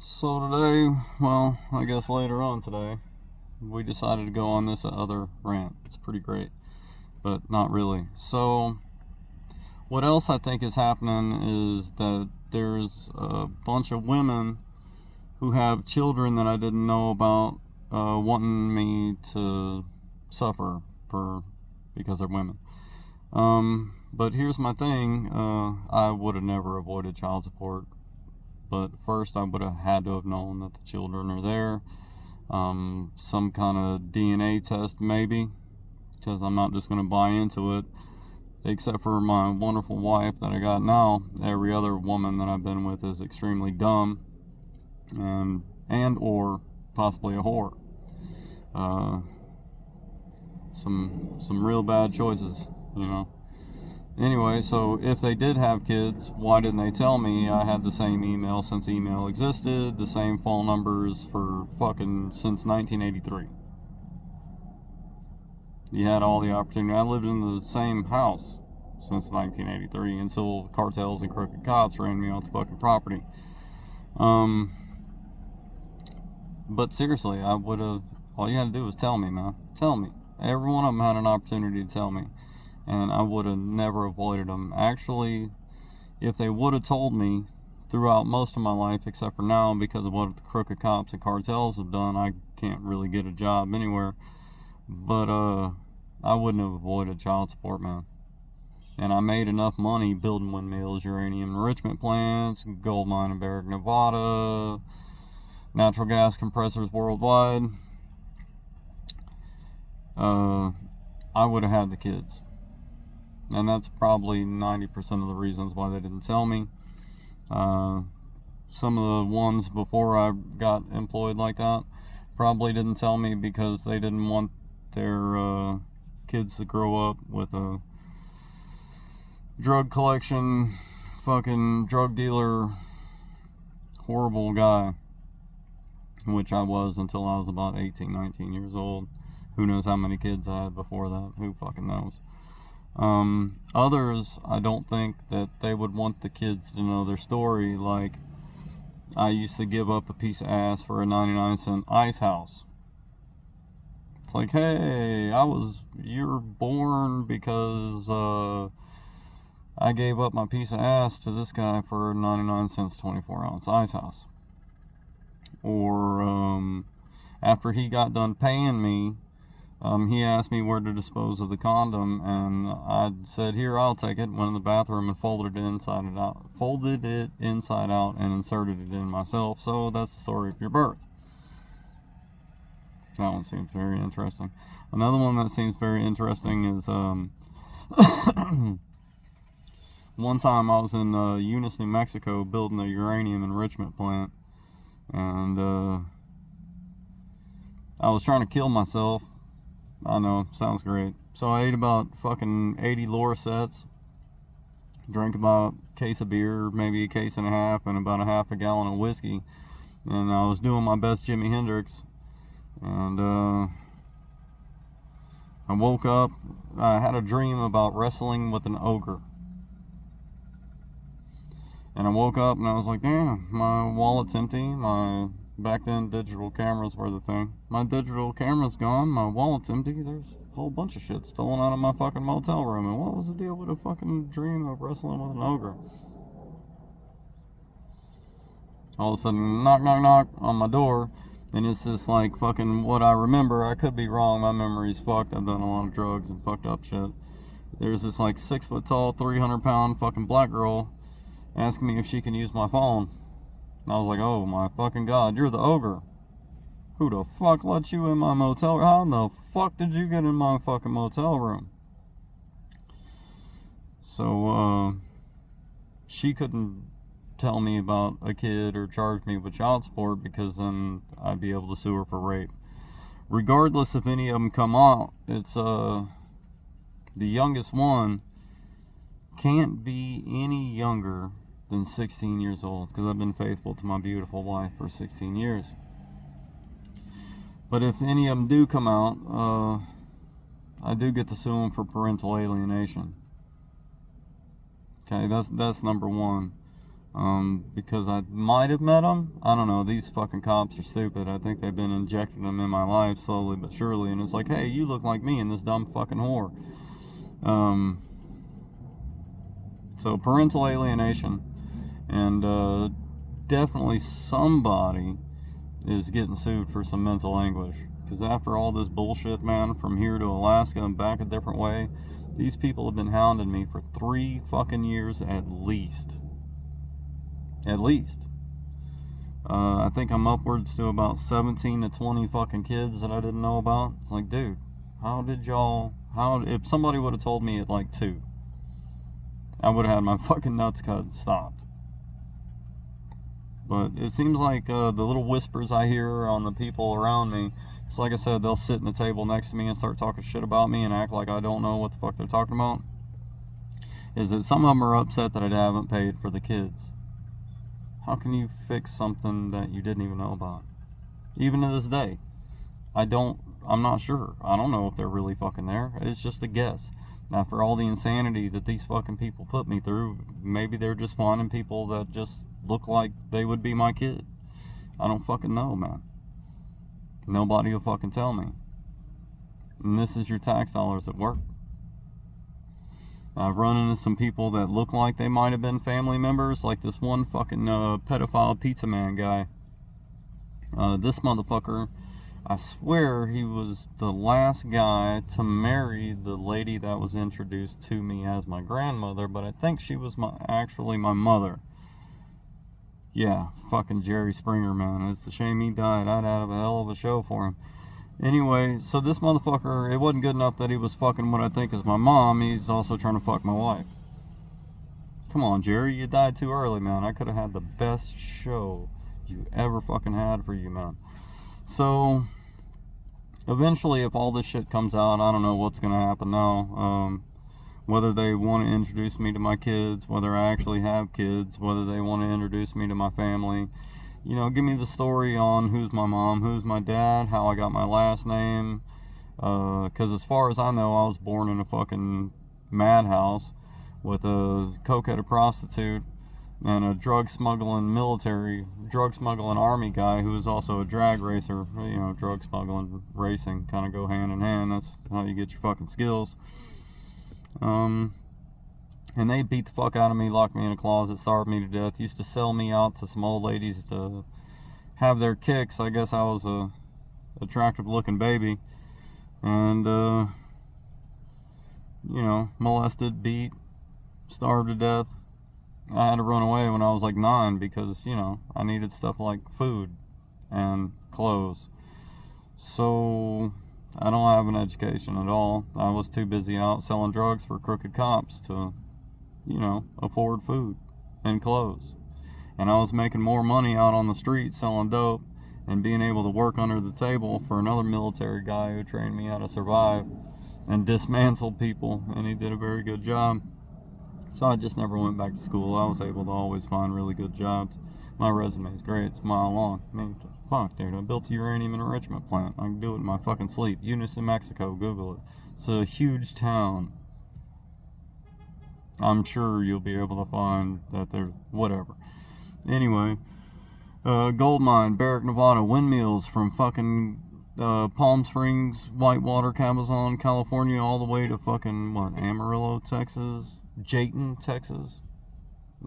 So today, well, I guess later on today, we decided to go on this other rant. It's pretty great, but not really. So, what else I think is happening is that there's a bunch of women who have children that I didn't know about, wanting me to suffer because they're women. But here's my thing. I would have never avoided child support. But first, I would have had to have known that the children are there. Some kind of DNA test, maybe, because I'm not just going to buy into it. Except for my wonderful wife that I got now, every other woman that I've been with is extremely dumb and or possibly a whore. Some real bad choices, you know. Anyway, so if they did have kids, why didn't they tell me? I had the same email since email existed, the same phone numbers for fucking since 1983. You had all the opportunity. I lived in the same house since 1983 until cartels and crooked cops ran me off the fucking property. But seriously, I would have. All you had to do was tell me, man. Tell me. Every one of them had an opportunity to tell me. And I would have never avoided them. Actually, if they would have told me throughout most of my life, except for now, because of what the crooked cops and cartels have done, I can't really get a job anywhere. But I wouldn't have avoided child support, man. And I made enough money building windmills, uranium enrichment plants, gold mine in Barrick, Nevada, natural gas compressors worldwide. I would have had the kids. And that's probably 90% of the reasons why they didn't tell me. Some of the ones before I got employed like that probably didn't tell me because they didn't want their kids to grow up with a drug collection, fucking drug dealer, horrible guy, which I was until I was about 18, 19 years old. Who knows how many kids I had before that? Who fucking knows? Others, I don't think that they would want the kids to know their story. Like, I used to give up a piece of ass for a 99-cent ice house. It's like, hey, you're born because, I gave up my piece of ass to this guy for 99 cents 24-ounce ice house. Or, after he got done paying me, he asked me where to dispose of the condom, and I said, here, I'll take it. Went in the bathroom and folded it inside out and inserted it in myself. So that's the story of your birth. That one seems very interesting. Another one that seems very interesting is one time I was in Eunice, New Mexico, building a uranium enrichment plant, and I was trying to kill myself. I know, sounds great. So I ate about fucking 80 Lorcets, drank about a case of beer, maybe a case and a half, and about a half a gallon of whiskey. And I was doing my best Jimi Hendrix. And I woke up, I had a dream about wrestling with an ogre. And I woke up and I was like, damn, my wallet's empty, back then, digital cameras were the thing. My digital camera's gone. My wallet's empty. There's a whole bunch of shit stolen out of my fucking motel room. And what was the deal with a fucking dream of wrestling with an ogre? All of a sudden, knock, knock, knock on my door. And it's just like fucking what I remember. I could be wrong. My memory's fucked. I've done a lot of drugs and fucked up shit. There's this like 6 foot tall, 300-pound fucking black girl asking me if she can use my phone. I was like, oh my fucking god, you're the ogre. Who the fuck let you in my motel room? How the fuck did you get in my fucking motel room? So, she couldn't tell me about a kid or charge me with child support because then I'd be able to sue her for rape. Regardless if any of them come out, it's, the youngest one can't be any younger than 16 years old, because I've been faithful to my beautiful wife for 16 years. But if any of them do come out, I do get to sue them for parental alienation. Okay, that's number one. because I might have met them. I don't know. These fucking cops are stupid. I think they've been injecting them in my life slowly but surely. And it's like, hey, you look like me and this dumb fucking whore. So parental alienation. And definitely somebody is getting sued for some mental anguish. Because after all this bullshit, man, from here to Alaska and back a different way, these people have been hounding me for 3 fucking years at least. At least. I think I'm upwards to about 17 to 20 fucking kids that I didn't know about. It's like, dude, if somebody would have told me at like 2, I would have had my fucking nuts cut and stopped. But it seems like the little whispers I hear on the people around me, it's like I said, they'll sit in the table next to me and start talking shit about me and act like I don't know what the fuck they're talking about, is that some of them are upset that I haven't paid for the kids. How can you fix something that you didn't even know about? Even to this day, I'm not sure. I don't know if they're really fucking there. It's just a guess. After all the insanity that these fucking people put me through, maybe they're just finding people that just look like they would be my kid. I don't fucking know, man. Nobody will fucking tell me. And this is your tax dollars at work. I've run into some people that look like they might have been family members, like this one fucking pedophile pizza man guy. This motherfucker, I swear he was the last guy to marry the lady that was introduced to me as my grandmother, but I think she was actually my mother. Yeah, fucking Jerry Springer, man. It's a shame he died. I'd have a hell of a show for him. Anyway, so this motherfucker, it wasn't good enough that he was fucking what I think is my mom. He's also trying to fuck my wife. Come on, Jerry, you died too early, man. I could have had the best show you ever fucking had for you, man. So, eventually, if all this shit comes out, I don't know what's going to happen now. Whether they want to introduce me to my kids, whether I actually have kids, whether they want to introduce me to my family. You know, give me the story on who's my mom, who's my dad, how I got my last name. Because as far as I know, I was born in a fucking madhouse with a cokeheaded prostitute and a drug smuggling army guy who was also a drag racer. You know, drug smuggling, racing kind of go hand in hand. That's how you get your fucking skills. And they beat the fuck out of me, locked me in a closet, starved me to death, used to sell me out to some old ladies to have their kicks. I guess I was a attractive looking baby. And, you know, molested, beat, starved to death. I had to run away when I was like 9 because, you know, I needed stuff like food and clothes. So I don't have an education at all. I was too busy out selling drugs for crooked cops to, you know, afford food and clothes. And I was making more money out on the street selling dope and being able to work under the table for another military guy who trained me how to survive and dismantle people, and he did a very good job. So I just never went back to school. I was able to always find really good jobs. My resume is great. It's a mile long. I mean, fuck, dude. I built a uranium enrichment plant. I can do it in my fucking sleep. Eunice, New Mexico. Google it. It's a huge town. I'm sure you'll be able to find that there's whatever. Anyway, gold mine, Barrick, Nevada, windmills from fucking Palm Springs, Whitewater, Cabazon, California, all the way to fucking, Amarillo, Texas, Jayton, Texas.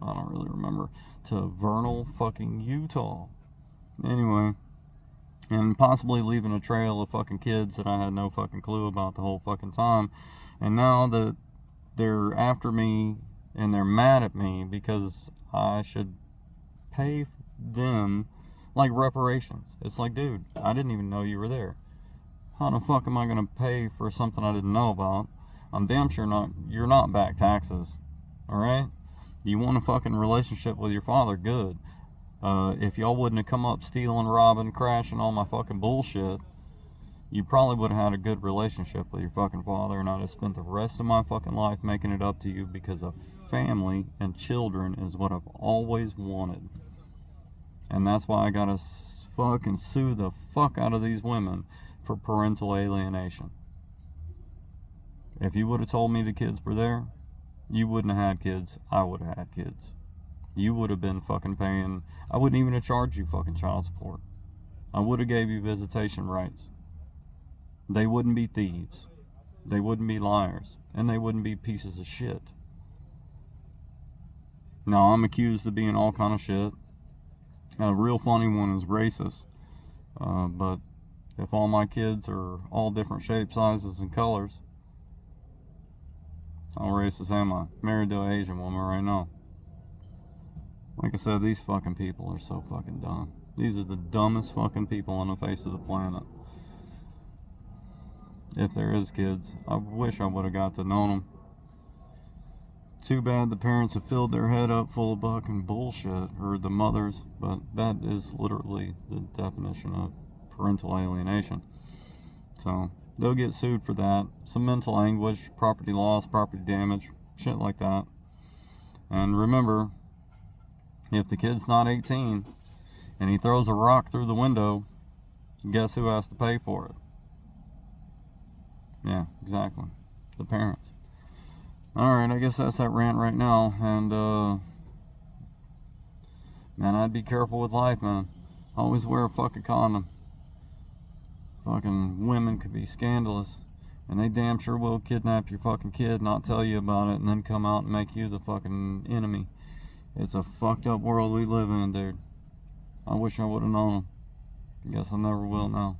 I don't really remember. To Vernal, fucking Utah. Anyway, and possibly leaving a trail of fucking kids that I had no fucking clue about the whole fucking time. And now that they're after me and they're mad at me because I should pay them like reparations. It's like, dude, I didn't even know you were there. How the fuck am I gonna pay for something I didn't know about? I'm damn sure you're not back taxes. Alright? You want a fucking relationship with your father, good. If y'all wouldn't have come up stealing, robbing, crashing all my fucking bullshit, you probably would have had a good relationship with your fucking father, and I'd have spent the rest of my fucking life making it up to you, because a family and children is what I've always wanted. And that's why I gotta fucking sue the fuck out of these women for parental alienation. If you would have told me the kids were there, you wouldn't have had kids. I would have had kids. you would have been fucking paying. I wouldn't even have charged you fucking child support. I would have gave you visitation rights. They wouldn't be thieves. They wouldn't be liars. And they wouldn't be pieces of shit. Now, I'm accused of being all kind of shit. A real funny one is racist. But if all my kids are all different shapes, sizes, and colors, how racist am I? Married to an Asian woman right now. Like I said, these fucking people are so fucking dumb. These are the dumbest fucking people on the face of the planet. If there is kids, I wish I would have got to know them. Too bad the parents have filled their head up full of fucking bullshit, or the mothers, but that is literally the definition of parental alienation. So, they'll get sued for that. Some mental anguish, property loss, property damage, shit like that. And remember, if the kid's not 18 and he throws a rock through the window, guess who has to pay for it? Yeah, exactly. The parents. Alright, I guess that's that rant right now. And, man, I'd be careful with life, man. Always wear a fucking condom. Fucking women could be scandalous. And they damn sure will kidnap your fucking kid, not tell you about it, and then come out and make you the fucking enemy. It's a fucked up world we live in, dude. I wish I would have known them. Guess I never will now.